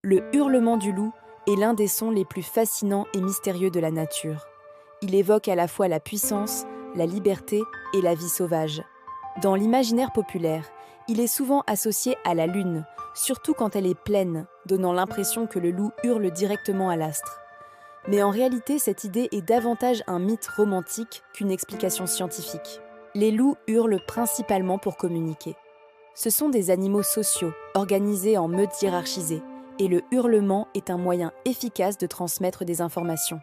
Le hurlement du loup est l'un des sons les plus fascinants et mystérieux de la nature. Il évoque à la fois la puissance, la liberté et la vie sauvage. Dans l'imaginaire populaire, il est souvent associé à la lune, surtout quand elle est pleine, donnant l'impression que le loup hurle directement à l'astre. Mais en réalité, cette idée est davantage un mythe romantique qu'une explication scientifique. Les loups hurlent principalement pour communiquer. Ce sont des animaux sociaux, organisés en meutes hiérarchisées, et le hurlement est un moyen efficace de transmettre des informations.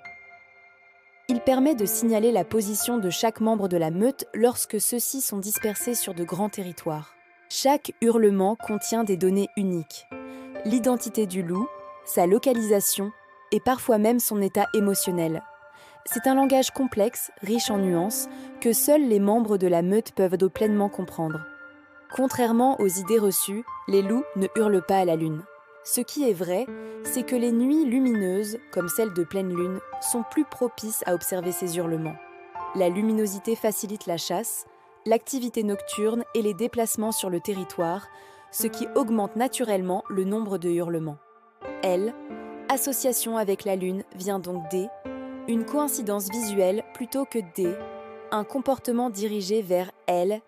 Il permet de signaler la position de chaque membre de la meute lorsque ceux-ci sont dispersés sur de grands territoires. Chaque hurlement contient des données uniques. L'identité du loup, sa localisation et parfois même son état émotionnel. C'est un langage complexe, riche en nuances, que seuls les membres de la meute peuvent pleinement comprendre. Contrairement aux idées reçues, les loups ne hurlent pas à la lune. Ce qui est vrai, c'est que les nuits lumineuses, comme celles de pleine lune, sont plus propices à observer ces hurlements. La luminosité facilite la chasse, l'activité nocturne et les déplacements sur le territoire, ce qui augmente naturellement le nombre de hurlements. L, association avec la lune, vient donc D, une coïncidence visuelle plutôt que D, un comportement dirigé vers L,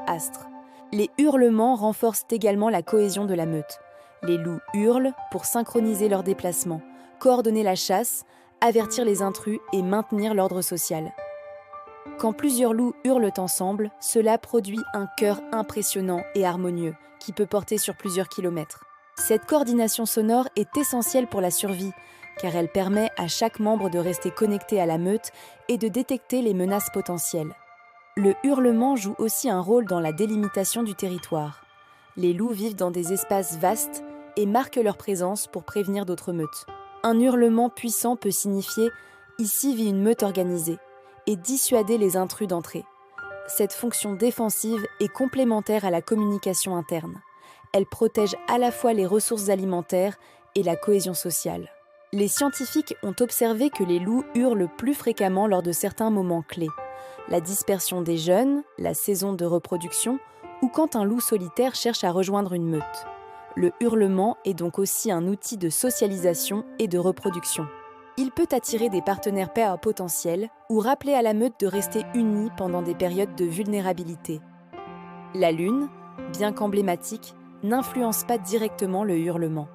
astre. Les hurlements renforcent également la cohésion de la meute. Les loups hurlent pour synchroniser leurs déplacements, coordonner la chasse, avertir les intrus et maintenir l'ordre social. Quand plusieurs loups hurlent ensemble, cela produit un chœur impressionnant et harmonieux qui peut porter sur plusieurs kilomètres. Cette coordination sonore est essentielle pour la survie, car elle permet à chaque membre de rester connecté à la meute et de détecter les menaces potentielles. Le hurlement joue aussi un rôle dans la délimitation du territoire. Les loups vivent dans des espaces vastes et marquent leur présence pour prévenir d'autres meutes. Un hurlement puissant peut signifier « ici vit une meute organisée » et dissuader les intrus d'entrer. Cette fonction défensive est complémentaire à la communication interne. Elle protège à la fois les ressources alimentaires et la cohésion sociale. Les scientifiques ont observé que les loups hurlent plus fréquemment lors de certains moments clés. La dispersion des jeunes, la saison de reproduction ou quand un loup solitaire cherche à rejoindre une meute. Le hurlement est donc aussi un outil de socialisation et de reproduction. Il peut attirer des partenaires potentiels ou rappeler à la meute de rester unie pendant des périodes de vulnérabilité. La lune, bien qu'emblématique, n'influence pas directement le hurlement.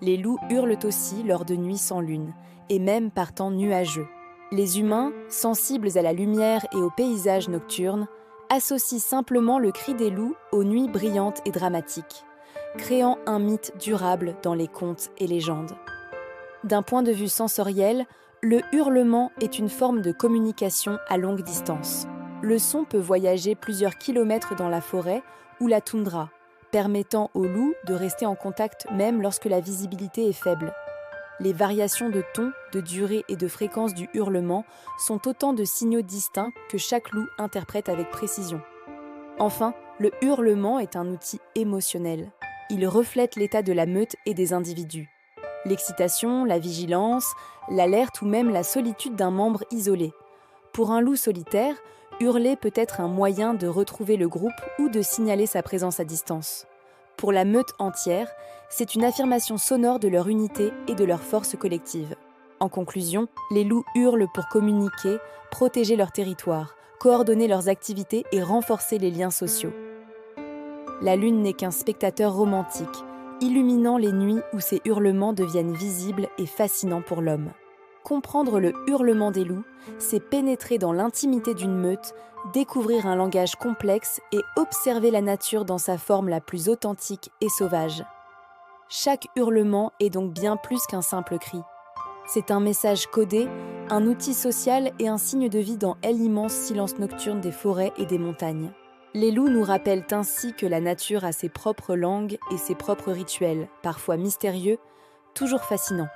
Les loups hurlent aussi lors de nuits sans lune, et même par temps nuageux. Les humains, sensibles à la lumière et aux paysages nocturnes, associent simplement le cri des loups aux nuits brillantes et dramatiques, créant un mythe durable dans les contes et légendes. D'un point de vue sensoriel, le hurlement est une forme de communication à longue distance. Le son peut voyager plusieurs kilomètres dans la forêt ou la toundra, permettant aux loups de rester en contact même lorsque la visibilité est faible. Les variations de ton, de durée et de fréquence du hurlement sont autant de signaux distincts que chaque loup interprète avec précision. Enfin, le hurlement est un outil émotionnel. Il reflète l'état de la meute et des individus. L'excitation, la vigilance, l'alerte ou même la solitude d'un membre isolé. Pour un loup solitaire, hurler peut être un moyen de retrouver le groupe ou de signaler sa présence à distance. Pour la meute entière, c'est une affirmation sonore de leur unité et de leur force collective. En conclusion, les loups hurlent pour communiquer, protéger leur territoire, coordonner leurs activités et renforcer les liens sociaux. La lune n'est qu'un spectateur romantique, illuminant les nuits où ces hurlements deviennent visibles et fascinants pour l'homme. Comprendre le hurlement des loups, c'est pénétrer dans l'intimité d'une meute, découvrir un langage complexe et observer la nature dans sa forme la plus authentique et sauvage. Chaque hurlement est donc bien plus qu'un simple cri. C'est un message codé, un outil social et un signe de vie dans l'immense silence nocturne des forêts et des montagnes. Les loups nous rappellent ainsi que la nature a ses propres langues et ses propres rituels, parfois mystérieux, toujours fascinants.